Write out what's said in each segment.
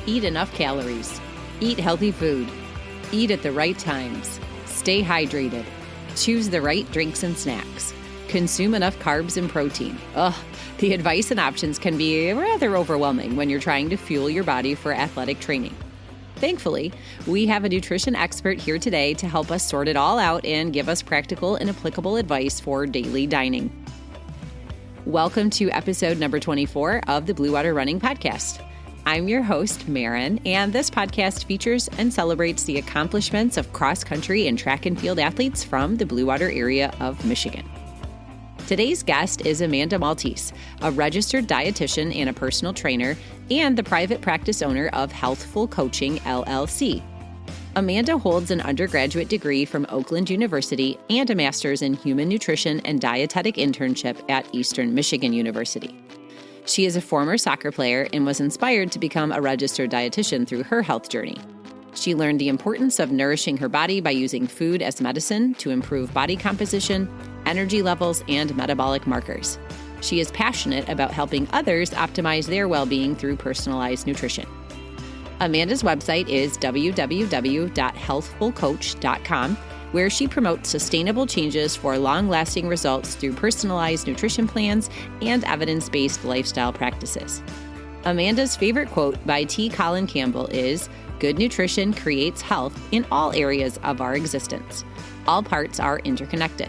Eat enough calories. Eat healthy food. Eat at the right times. Stay hydrated. Choose the right drinks and snacks. Consume enough carbs and protein. The advice and options can be rather overwhelming when you're trying to fuel your body for athletic training. Thankfully, we have a nutrition expert here today to help us sort it all out and give us practical and applicable advice for daily dining. Welcome to episode number 24 of the Blue Water Running Podcast. I'm your host, Meran, and this podcast features and celebrates the accomplishments of cross-country and track and field athletes from the Blue Water area of Michigan. Today's guest is Amanda Maltese, a registered dietitian and a personal trainer, and the private practice owner of Healthful Coaching, LLC. Amanda holds an undergraduate degree from Oakland University and a master's in human nutrition and dietetic internship at Eastern Michigan University. She is a former soccer player and was inspired to become a registered dietitian through her health journey. She learned the importance of nourishing her body by using food as medicine to improve body composition, energy levels, and metabolic markers. She is passionate about helping others optimize their well-being through personalized nutrition. Amanda's website is www.healthfulcoach.com, where she promotes sustainable changes for long-lasting results through personalized nutrition plans and evidence-based lifestyle practices. Amanda's favorite quote by T. Colin Campbell is, "Good nutrition creates health in all areas of our existence. All parts are interconnected."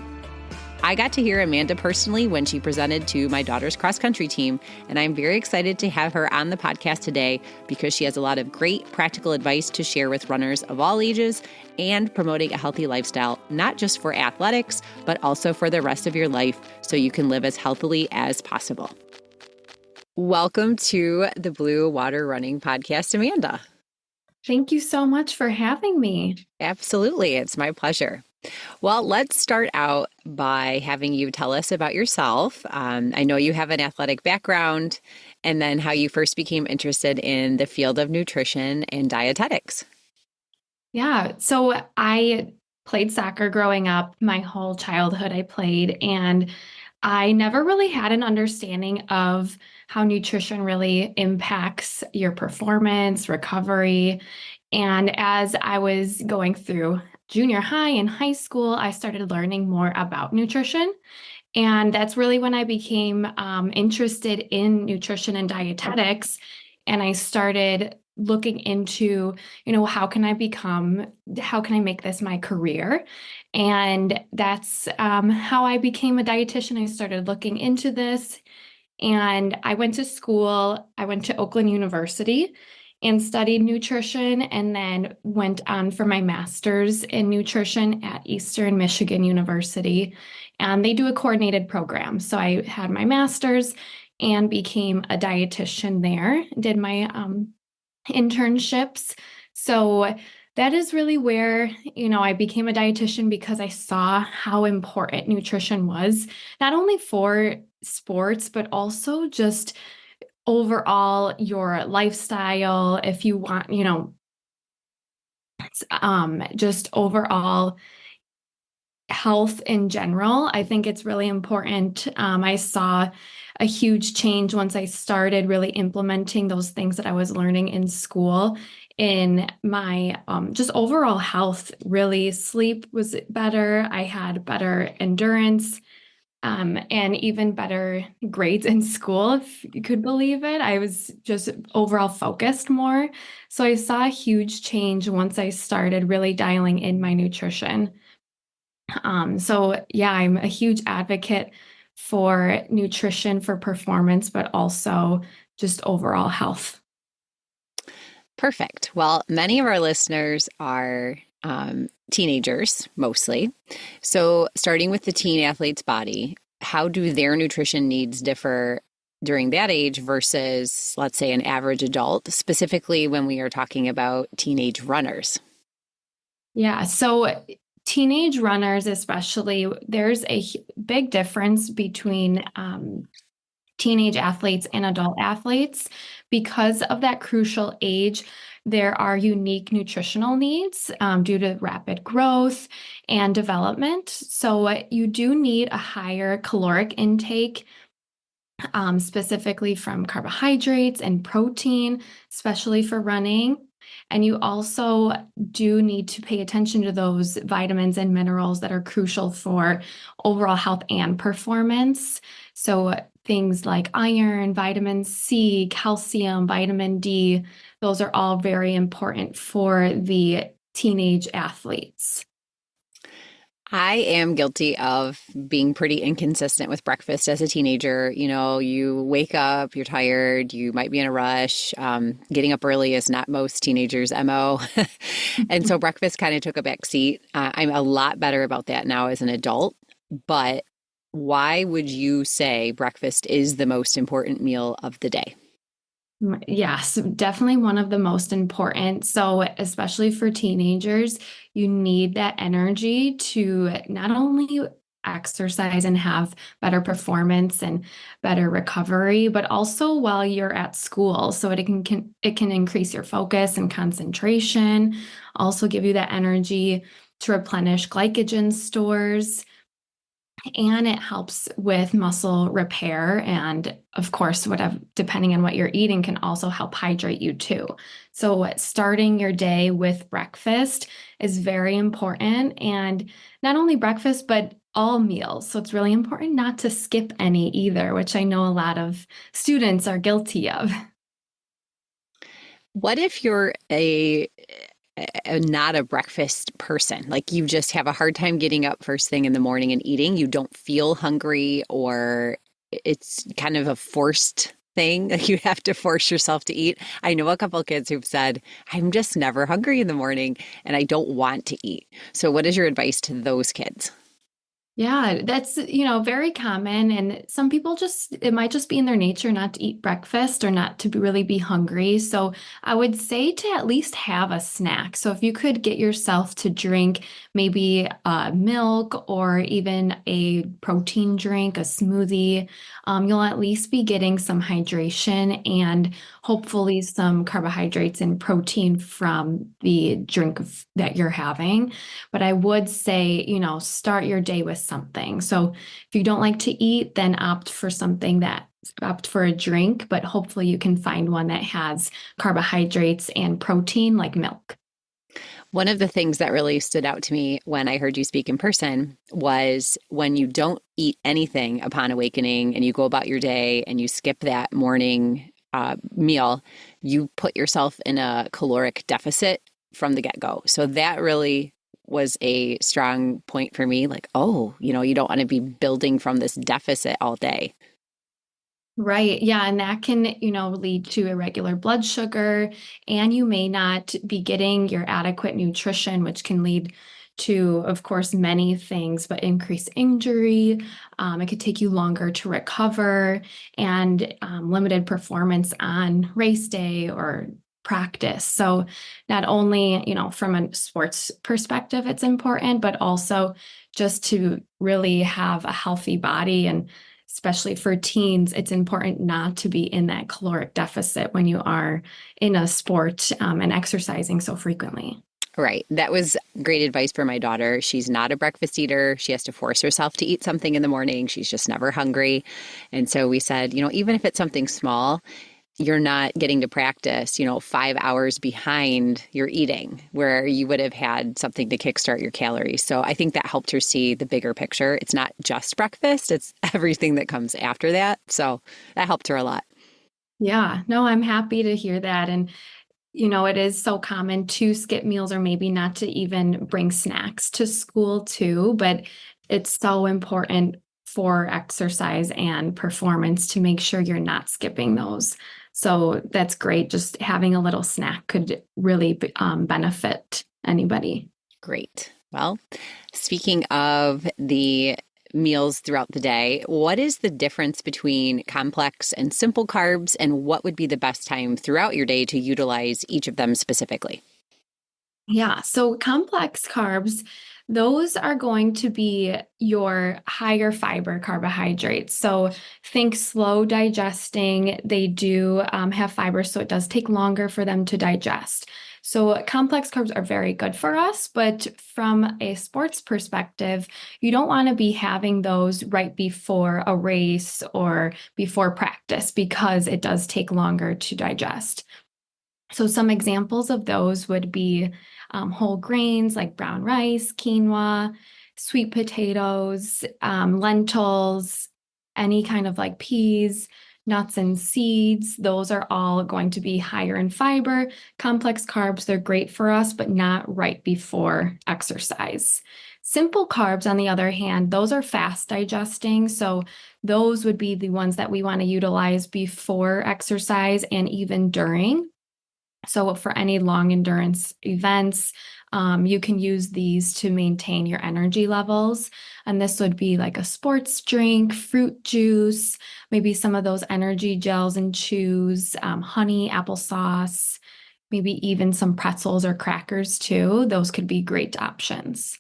I got to hear Amanda personally when she presented to my daughter's cross-country team, and I'm very excited to have her on the podcast today because she has a lot of great practical advice to share with runners of all ages and promoting a healthy lifestyle, not just for athletics, but also for the rest of your life so you can live as healthily as possible. Welcome to the Blue Water Running Podcast, Amanda. Thank you so much for having me. Absolutely. It's my pleasure. Well, let's start out by having you tell us about yourself. I know you have an athletic background, and then how you first became interested in the field of nutrition and dietetics. Yeah, so I played soccer growing up. My whole childhood I played, and I never really had an understanding of how nutrition really impacts your performance, recovery. And as I was going through junior high and high school, I started learning more about nutrition. And that's really when I became interested in nutrition and dietetics. And I started looking into, how can I make this my career? And that's how I became a dietitian. I started looking into this, and I went to school. I went to Oakland University and studied nutrition, and then went on for my master's in nutrition at Eastern Michigan University. And they do a coordinated program. So I had my master's and became a dietitian there, did my internships. So that is really where, I became a dietitian because I saw how important nutrition was, not only for sports, but also just overall your lifestyle. If you want, just overall health in general, I think it's really important. I saw a huge change once I started really implementing those things that I was learning in school in my just overall health. Really, sleep was better. I had better endurance. And even better grades in school, if you could believe it. I was just overall focused more. So I saw a huge change once I started really dialing in my nutrition. So yeah, I'm a huge advocate for nutrition for performance, but also just overall health. Perfect. Well, many of our listeners are teenagers, mostly. So starting with the teen athlete's body, how do their nutrition needs differ during that age versus, let's say, an average adult, specifically when we are talking about teenage runners? Yeah, so teenage runners especially, there's a big difference between teenage athletes and adult athletes. Because of that crucial age, there are unique nutritional needs due to rapid growth and development. So you do need a higher caloric intake specifically from carbohydrates and protein, especially for running. And you also do need to pay attention to those vitamins and minerals that are crucial for overall health and performance. So things like iron, vitamin C, calcium, vitamin D, those are all very important for the teenage athletes. I am guilty of being pretty inconsistent with breakfast as a teenager. You know, you wake up, you're tired, you might be in a rush. Getting up early is not most teenagers' MO. And so breakfast kind of took a back seat. I'm a lot better about that now as an adult. But why would you say breakfast is the most important meal of the day? Yes, definitely one of the most important. So, especially for teenagers, you need that energy to not only exercise and have better performance and better recovery, but also while you're at school. So it can increase your focus and concentration, also give you that energy to replenish glycogen stores, and it helps with muscle repair. And of course, whatever, depending on what you're eating, can also help hydrate you too. So, starting your day with breakfast is very important. And not only breakfast, but all meals. So, it's really important not to skip any either, which I know a lot of students are guilty of. What if you're not a breakfast person? Like you just have a hard time getting up first thing in the morning and eating. You don't feel hungry, or it's kind of a forced thing. Like you have to force yourself to eat. I know a couple of kids who've said, I'm just never hungry in the morning and I don't want to eat. So, what is your advice to those kids? Yeah, that's, very common. And some people just, it might just be in their nature not to eat breakfast or not to really be hungry. So I would say to at least have a snack. So if you could get yourself to drink maybe milk or even a protein drink, a smoothie, you'll at least be getting some hydration and hopefully some carbohydrates and protein from the drink that you're having. But I would say, start your day with something. So if you don't like to eat, then opt for a drink, but hopefully you can find one that has carbohydrates and protein like milk. One of the things that really stood out to me when I heard you speak in person was when you don't eat anything upon awakening and you go about your day and you skip that morning meal, you put yourself in a caloric deficit from the get go. So that really was a strong point for me. Like, oh, you don't want to be building from this deficit all day. Right. Yeah. And that can, lead to irregular blood sugar, and you may not be getting your adequate nutrition, which can lead to, of course, many things, but increased injury. It could take you longer to recover and limited performance on race day or practice. So not only, from a sports perspective, it's important, but also just to really have a healthy body, and especially for teens, it's important not to be in that caloric deficit when you are in a sport and exercising so frequently. Right. That was great advice for my daughter. She's not a breakfast eater. She has to force herself to eat something in the morning. She's just never hungry. And so we said, even if it's something small, you're not getting to practice, 5 hours behind your eating where you would have had something to kickstart your calories. So I think that helped her see the bigger picture. It's not just breakfast, it's everything that comes after that. So that helped her a lot. Yeah, no, I'm happy to hear that. And it is so common to skip meals or maybe not to even bring snacks to school too, but it's so important for exercise and performance to make sure you're not skipping those. So that's great. Just having a little snack could really benefit anybody. Great. Well, speaking of the meals throughout the day, what is the difference between complex and simple carbs, and what would be the best time throughout your day to utilize each of them specifically? Yeah, so complex carbs, those are going to be your higher fiber carbohydrates. So think slow digesting. They do have fiber, so it does take longer for them to digest. So complex carbs are very good for us, but from a sports perspective, you don't want to be having those right before a race or before practice because it does take longer to digest. So some examples of those would be whole grains like brown rice, quinoa, sweet potatoes, lentils, any kind of like peas, nuts and seeds. Those are all going to be higher in fiber. Complex carbs, they're great for us, but not right before exercise. Simple carbs, on the other hand, those are fast digesting. So those would be the ones that we want to utilize before exercise and even during. So for any long endurance events, you can use these to maintain your energy levels. And this would be like a sports drink, fruit juice, maybe some of those energy gels and chews, honey, applesauce, maybe even some pretzels or crackers too. Those could be great options.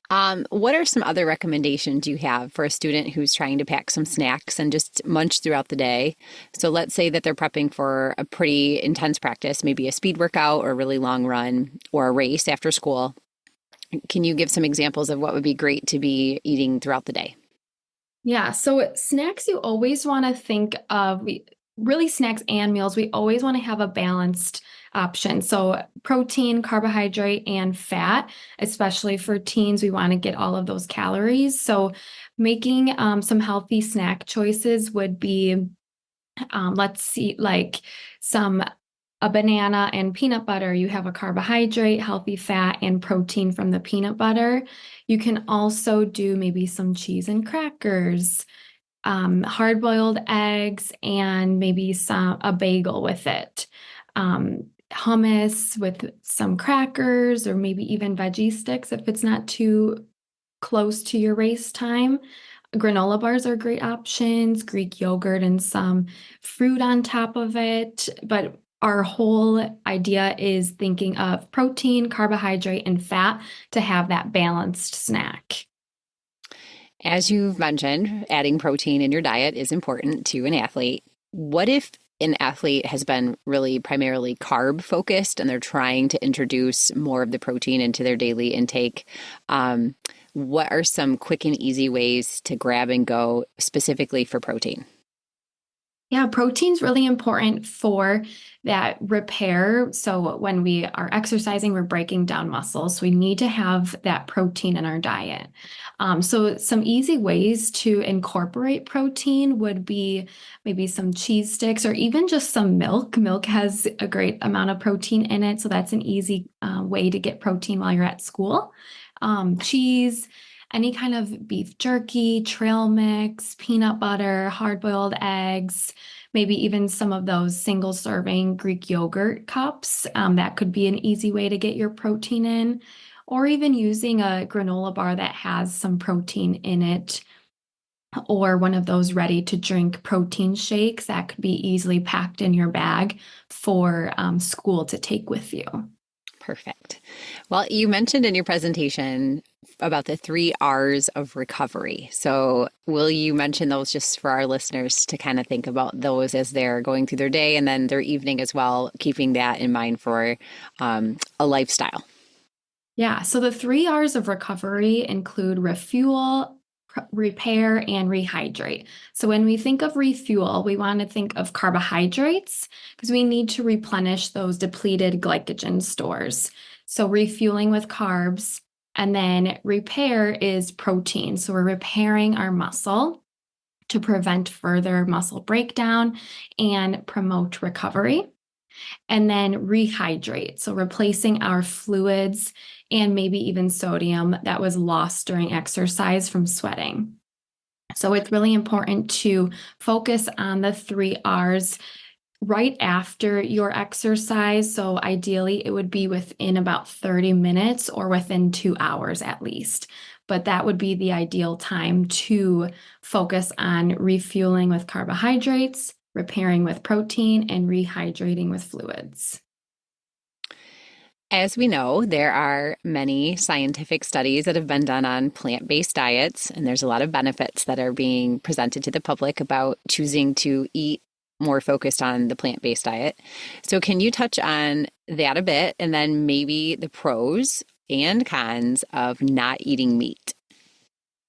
What are some other recommendations you have for a student who's trying to pack some snacks and just munch throughout the day? So let's say that they're prepping for a pretty intense practice, maybe a speed workout or a really long run or a race after school. Can you give some examples of what would be great to be eating throughout the day? Yeah, so snacks, you always want to think of really snacks and meals. We always want to have a balanced option. So protein, carbohydrate, and fat, especially for teens, we want to get all of those calories. So making some healthy snack choices would be, let's see, like some a banana and peanut butter. You have a carbohydrate, healthy fat, and protein from the peanut butter. You can also do maybe some cheese and crackers, hard-boiled eggs, and maybe a bagel with it. Hummus with some crackers, or maybe even veggie sticks if it's not too close to your race time. Granola bars are great options, Greek yogurt and some fruit on top of it. But our whole idea is thinking of protein, carbohydrate, and fat to have that balanced snack. As you've mentioned, adding protein in your diet is important to an athlete. What if an athlete has been really primarily carb focused and they're trying to introduce more of the protein into their daily intake? What are some quick and easy ways to grab and go specifically for protein? Yeah, protein's really important for that repair. So when we are exercising, we're breaking down muscles. So we need to have that protein in our diet. So some easy ways to incorporate protein would be maybe some cheese sticks or even just some milk. Milk has a great amount of protein in it. So that's an easy way to get protein while you're at school. Cheese, any kind of beef jerky, trail mix, peanut butter, hard-boiled eggs, maybe even some of those single serving Greek yogurt cups. That could be an easy way to get your protein in, or even using a granola bar that has some protein in it, or one of those ready to drink protein shakes that could be easily packed in your bag for school to take with you. Perfect. Well, you mentioned in your presentation about the 3 R's of recovery. So, will you mention those just for our listeners to kind of think about those as they're going through their day and then their evening as well, keeping that in mind for a lifestyle? Yeah, so the 3 R's of recovery include refuel, repair, and rehydrate. So when we think of refuel, we want to think of carbohydrates because we need to replenish those depleted glycogen stores. So refueling with carbs, and then repair is protein. So we're repairing our muscle to prevent further muscle breakdown and promote recovery. And then rehydrate. So replacing our fluids and maybe even sodium that was lost during exercise from sweating. So it's really important to focus on the 3 R's right after your exercise. So ideally, it would be within about 30 minutes or within 2 hours at least. But that would be the ideal time to focus on refueling with carbohydrates, repairing with protein, and rehydrating with fluids. As we know, there are many scientific studies that have been done on plant-based diets, and there's a lot of benefits that are being presented to the public about choosing to eat more focused on the plant-based diet. So can you touch on that a bit and then maybe the pros and cons of not eating meat?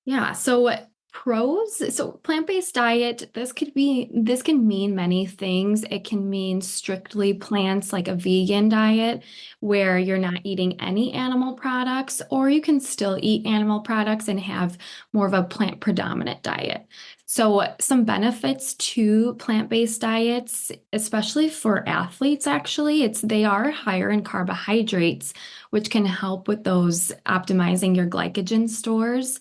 Yeah. So pros, so plant-based diet, this can mean many things. It can mean strictly plants like a vegan diet where you're not eating any animal products, or you can still eat animal products and have more of a plant predominant diet. So some benefits to plant-based diets, especially for athletes, actually, they are higher in carbohydrates, which can help with those optimizing your glycogen stores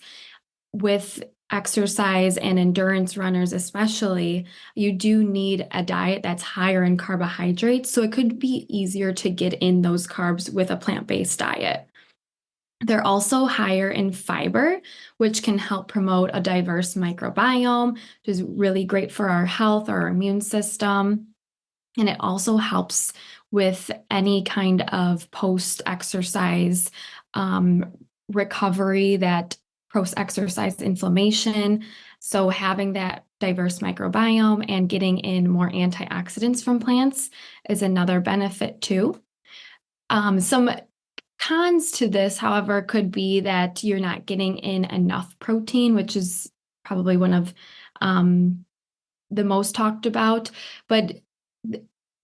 with exercise and endurance runners, especially, you do need a diet that's higher in carbohydrates. So it could be easier to get in those carbs with a plant-based diet. They're also higher in fiber, which can help promote a diverse microbiome, which is really great for our health, our immune system. And it also helps with any kind of post-exercise recovery, that post-exercise inflammation. So having that diverse microbiome and getting in more antioxidants from plants is another benefit too. Some cons to this, however, could be that you're not getting in enough protein, which is probably one of the most talked about, but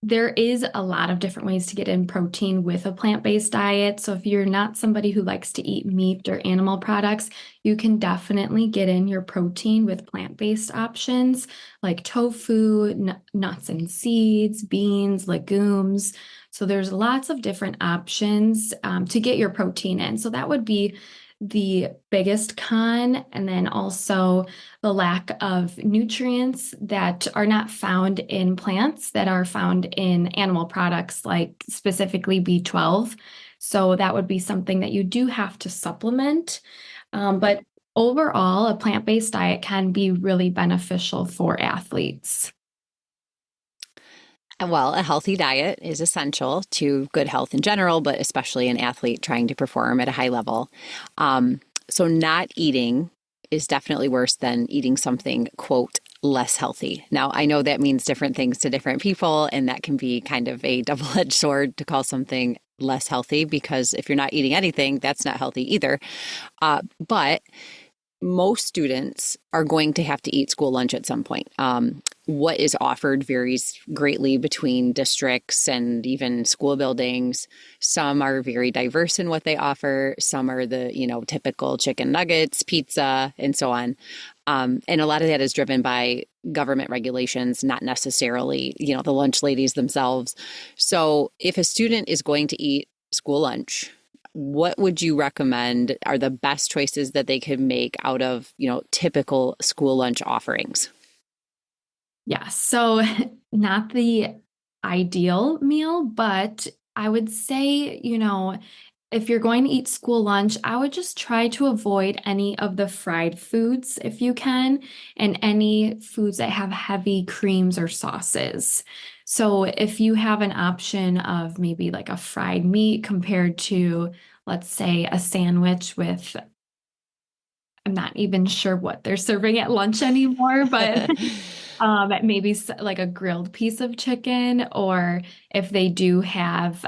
there is a lot of different ways to get in protein with a plant-based diet. So if you're not somebody who likes to eat meat or animal products, you can definitely get in your protein with plant-based options like tofu, nuts and seeds, beans, legumes. So there's lots of different options to get your protein in. So that would be the biggest con. And then also the lack of nutrients that are not found in plants that are found in animal products, like specifically B12. So that would be something that you do have to supplement. But overall, a plant-based diet can be really beneficial for athletes. Well, a healthy diet is essential to good health in general, but especially an athlete trying to perform at a high level. So, not eating is definitely worse than eating something, quote, less healthy. Now, I know that means different things to different people, and that can be kind of a double-edged sword to call something less healthy, because if you're not eating anything, that's not healthy either. But most students are going to have to eat school lunch at some point. What is offered varies greatly between districts and even school buildings. Some are very diverse in what they offer. Some are the, typical chicken nuggets, pizza, and so on. And a lot of that is driven by government regulations, not necessarily, the lunch ladies themselves. So if a student is going to eat school lunch, what would you recommend are the best choices that they could make out of, typical school lunch offerings? Yeah, so not the ideal meal, but I would say, if you're going to eat school lunch, I would just try to avoid any of the fried foods if you can, and any foods that have heavy creams or sauces. So if you have an option of maybe like a fried meat compared to, let's say, a sandwich with, I'm not even sure what they're serving at lunch anymore, but maybe like a grilled piece of chicken, or if they do have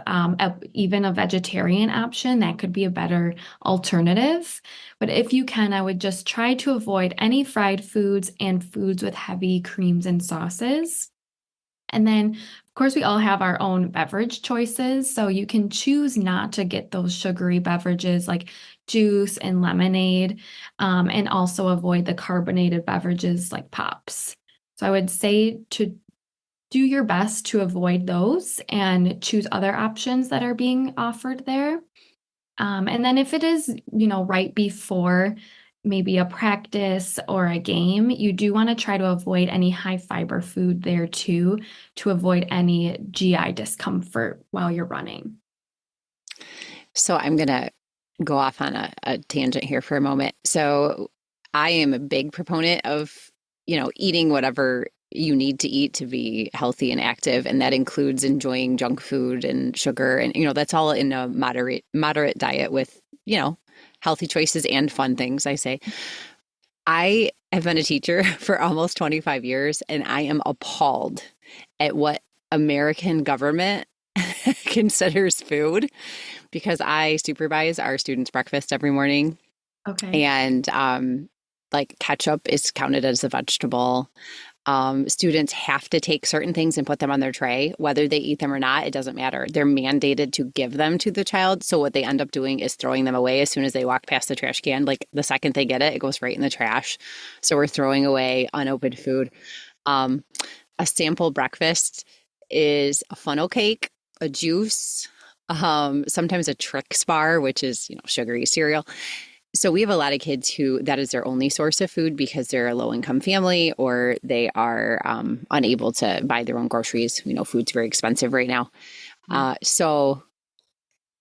even a vegetarian option, that could be a better alternative. But if you can, I would just try to avoid any fried foods and foods with heavy creams and sauces. And then, of course, we all have our own beverage choices. So you can choose not to get those sugary beverages like juice and lemonade, and also avoid the carbonated beverages like pops. So I would say to do your best to avoid those and choose other options that are being offered there. And then if it is, right before maybe a practice or a game, you do want to try to avoid any high fiber food there too, to avoid any GI discomfort while you're running. So I'm going to go off on a tangent here for a moment. So I am a big proponent of, eating whatever you need to eat to be healthy and active. And that includes enjoying junk food and sugar. And, that's all in a moderate diet with, healthy choices and fun things, I say. I have been a teacher for almost 25 years, and I am appalled at what American government considers food because I supervise our students' breakfast every morning. Okay. And like ketchup is counted as a vegetable. Students have to take certain things and put them on their tray, whether they eat them or not, it doesn't matter. They're mandated to give them to the child. So what they end up doing is throwing them away as soon as they walk past the trash can. Like the second they get it, it goes right in the trash. So we're throwing away unopened food. Um, a sample breakfast is a funnel cake, a juice, sometimes a Trix bar, which is, sugary cereal. So we have a lot of kids who that is their only source of food because they're a low income family or they are unable to buy their own groceries. Food's very expensive right now. So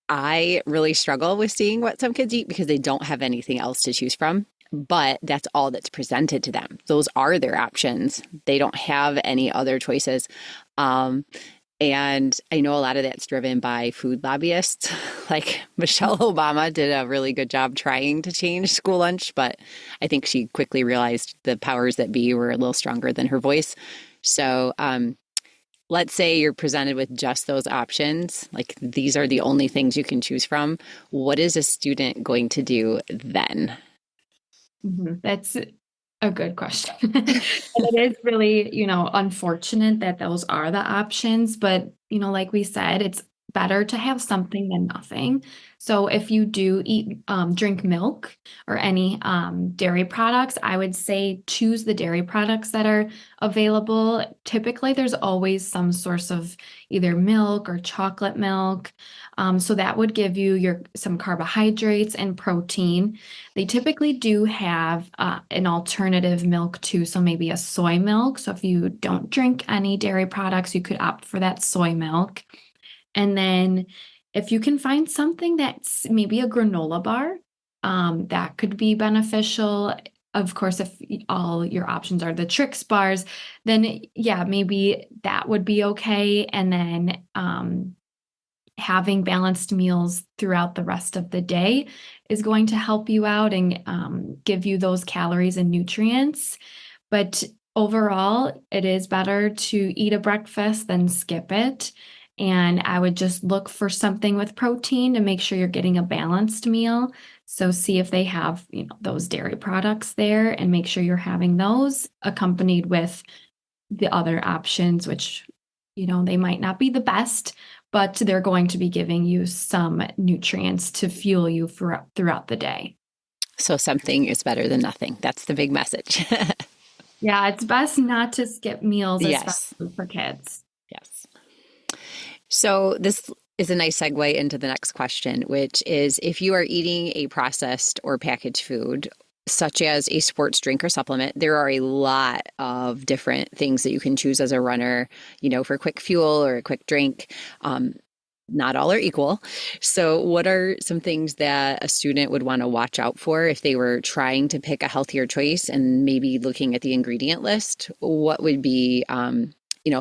I really struggle with seeing what some kids eat because they don't have anything else to choose from. But that's all that's presented to them. Those are their options. They don't have any other choices. Um, and I know a lot of that's driven by food lobbyists. Like Michelle Obama did a really good job trying to change school lunch, but I think she quickly realized the powers that be were a little stronger than her voice. So let's say you're presented with just those options, like these are the only things you can choose from. What is a student going to do then? That's a good question. And it is really, unfortunate that those are the options, but, like we said, it's better to have something than nothing. So if you do eat, drink milk or any dairy products, I would say choose the dairy products that are available. Typically, there's always some source of either milk or chocolate milk. So that would give you some carbohydrates and protein. They typically do have an alternative milk too, so maybe a soy milk. So if you don't drink any dairy products, you could opt for that soy milk. And then if you can find something that's maybe a granola bar, that could be beneficial. Of course, if all your options are the Trix bars, then yeah, maybe that would be okay. And then having balanced meals throughout the rest of the day is going to help you out and give you those calories and nutrients. But overall, it is better to eat a breakfast than skip it. And I would just look for something with protein to make sure you're getting a balanced meal. So see if they have, those dairy products there and make sure you're having those accompanied with the other options, which, they might not be the best, but they're going to be giving you some nutrients to fuel you throughout the day. So something is better than nothing. That's the big message. Yeah, it's best not to skip meals, Yes. especially for kids. Yes. So this is a nice segue into the next question, which is if you are eating a processed or packaged food, such as a sports drink or supplement, there are a lot of different things that you can choose as a runner, for quick fuel or a quick drink. Not all are equal. So, what are some things that a student would want to watch out for if they were trying to pick a healthier choice and maybe looking at the ingredient list? What would be,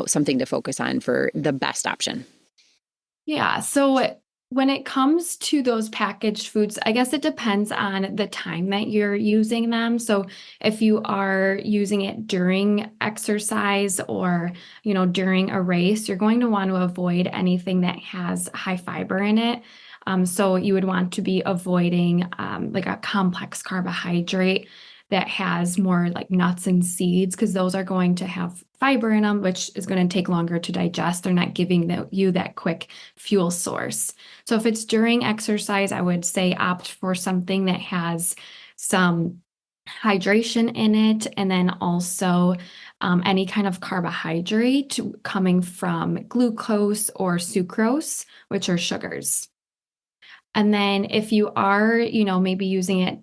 something to focus on for the best option? Yeah. So when it comes to those packaged foods, I guess it depends on the time that you're using them. So if you are using it during exercise or, during a race, you're going to want to avoid anything that has high fiber in it. So you would want to be avoiding like a complex carbohydrate that has more like nuts and seeds because those are going to have fiber in them, which is going to take longer to digest. They're not giving you that quick fuel source. So if it's during exercise, I would say opt for something that has some hydration in it, and then also any kind of carbohydrate coming from glucose or sucrose, which are sugars. And then if you are, maybe using it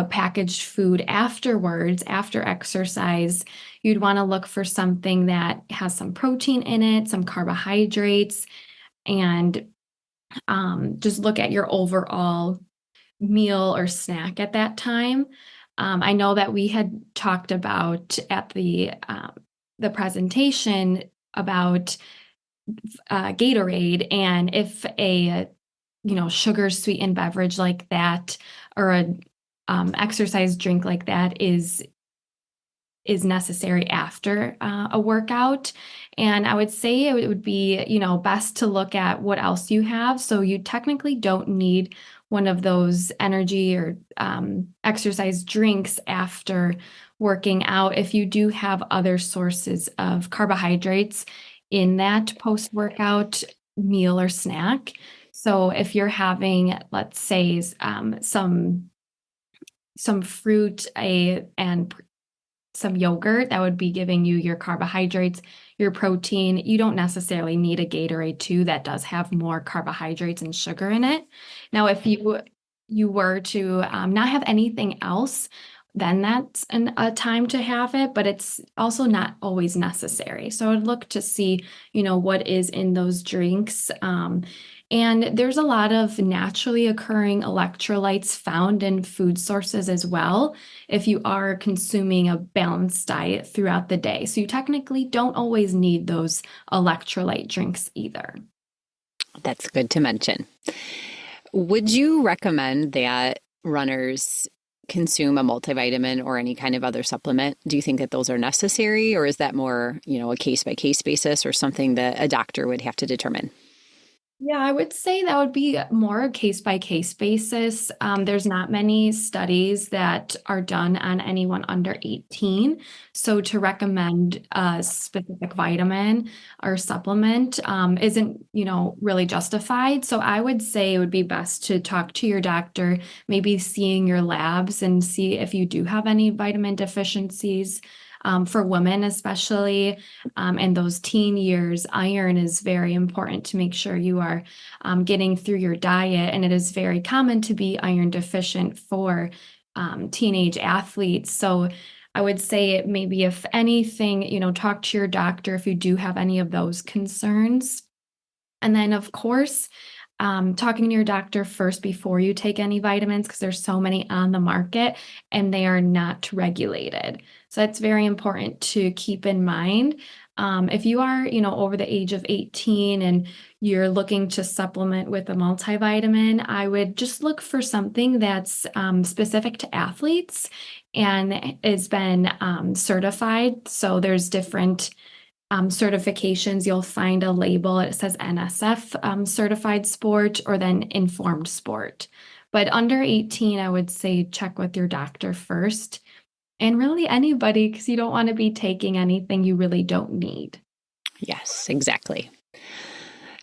packaged food afterwards, after exercise, you'd want to look for something that has some protein in it, some carbohydrates, and just look at your overall meal or snack at that time. I know that we had talked about at the presentation about Gatorade, and if a sugar sweetened beverage like that or a exercise drink like that is necessary after a workout. And I would say it would be, best to look at what else you have. So you technically don't need one of those energy or exercise drinks after working out if you do have other sources of carbohydrates in that post-workout meal or snack. So if you're having, let's say, some fruit and some yogurt that would be giving you your carbohydrates, your protein. You don't necessarily need a Gatorade too that does have more carbohydrates and sugar in it. Now, if you were to not have anything else, then that's a time to have it, but it's also not always necessary. So I'd look to see, what is in those drinks. And there's a lot of naturally occurring electrolytes found in food sources as well, if you are consuming a balanced diet throughout the day. So you technically don't always need those electrolyte drinks either. That's good to mention. Would you recommend that runners consume a multivitamin or any kind of other supplement? Do you think that those are necessary, or is that more, a case by case basis or something that a doctor would have to determine? Yeah, I would say that would be more a case by case basis. There's not many studies that are done on anyone under 18. So to recommend a specific vitamin or supplement isn't, really justified. So I would say it would be best to talk to your doctor, maybe seeing your labs and see if you do have any vitamin deficiencies. For women, especially in those teen years, iron is very important to make sure you are getting through your diet. And it is very common to be iron deficient for teenage athletes. So I would say maybe if anything, talk to your doctor if you do have any of those concerns. And then, of course, talking to your doctor first before you take any vitamins, because there's so many on the market and they are not regulated. So that's very important to keep in mind. If you are, over the age of 18 and you're looking to supplement with a multivitamin, I would just look for something that's specific to athletes and has been certified. So there's different certifications. You'll find a label, it says NSF certified sport or then informed sport. But under 18, I would say check with your doctor first and really anybody, because you don't want to be taking anything you really don't need. Yes, exactly.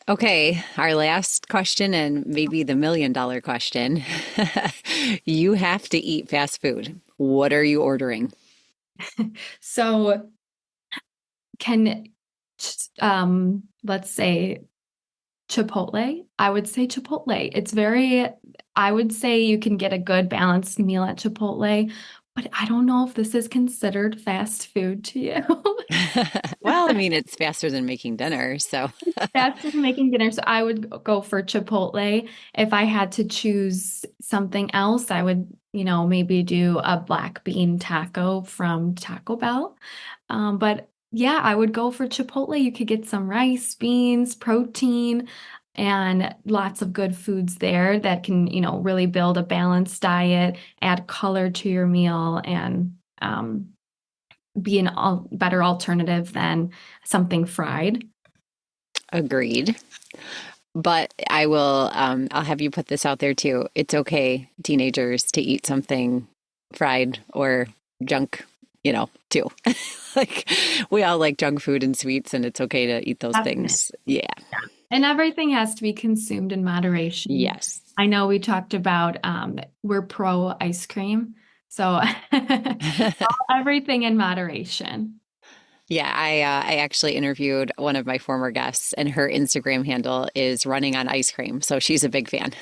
Okay, our last question and maybe the $1 million question. You have to eat fast food. What are you ordering? So can, let's say Chipotle. I would say Chipotle. I would say you can get a good balanced meal at Chipotle, but I don't know if this is considered fast food to you. Well, I mean, it's faster than making dinner, so That's just making dinner. So I would go for Chipotle. If I had to choose something else, I would, maybe do a black bean taco from Taco Bell. But yeah, I would go for Chipotle. You could get some rice, beans, protein, and lots of good foods there that can, really build a balanced diet, add color to your meal, and be an better alternative than something fried. agreed. But I'll have you put this out there too. It's okay, teenagers, to eat something fried or junk, too. Like we all like junk food and sweets, and it's okay to eat those Definitely. things. Yeah. And everything has to be consumed in moderation. Yes. I know we talked about we're pro ice cream. So everything in moderation. Yeah, I actually interviewed one of my former guests, and her Instagram handle is running on ice cream. So she's a big fan.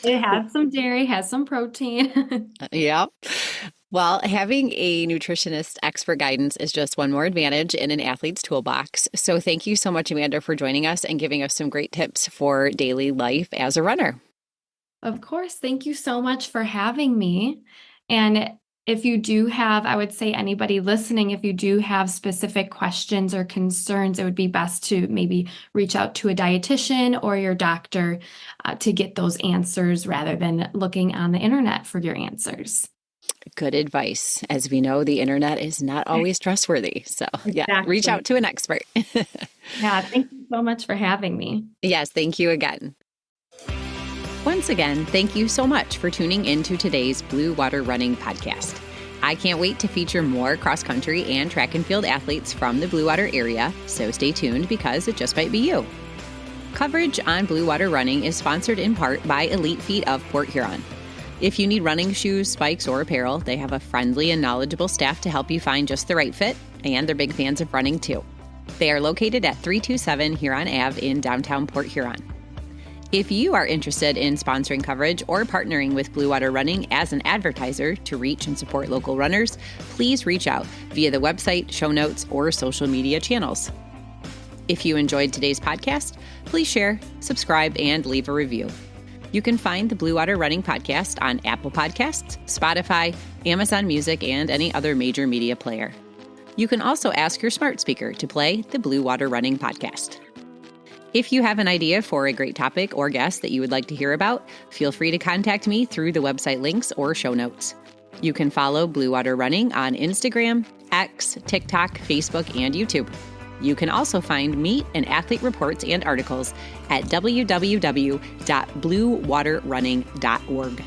It has some dairy, has some protein. Yep. Well, having a nutritionist expert guidance is just one more advantage in an athlete's toolbox. So thank you so much, Amanda, for joining us and giving us some great tips for daily life as a runner. Of course. Thank you so much for having me. And if you do have, I would say anybody listening, if you do have specific questions or concerns, it would be best to maybe reach out to a dietitian or your doctor to get those answers rather than looking on the internet for your answers. Good advice. As we know, the internet is not always trustworthy. So yeah, reach out to an expert. Yeah, thank you so much for having me. Yes, thank you again. Once again, thank you so much for tuning into today's Blue Water Running podcast. I can't wait to feature more cross-country and track and field athletes from the Blue Water area, so stay tuned because it just might be you. Coverage on Blue Water Running is sponsored in part by Elite Feet of Port Huron. If you need running shoes, spikes, or apparel, they have a friendly and knowledgeable staff to help you find just the right fit, and they're big fans of running too. They are located at 327 Huron Ave in downtown Port Huron. If you are interested in sponsoring coverage or partnering with Blue Water Running as an advertiser to reach and support local runners, please reach out via the website, show notes, or social media channels. If you enjoyed today's podcast, please share, subscribe, and leave a review. You can find the Blue Water Running podcast on Apple Podcasts, Spotify, Amazon Music, and any other major media player. You can also ask your smart speaker to play the Blue Water Running podcast. If you have an idea for a great topic or guest that you would like to hear about, feel free to contact me through the website links or show notes. You can follow Blue Water Running on Instagram, X, TikTok, Facebook, and YouTube. You can also find meet and athlete reports and articles at www.bluewaterrunning.org.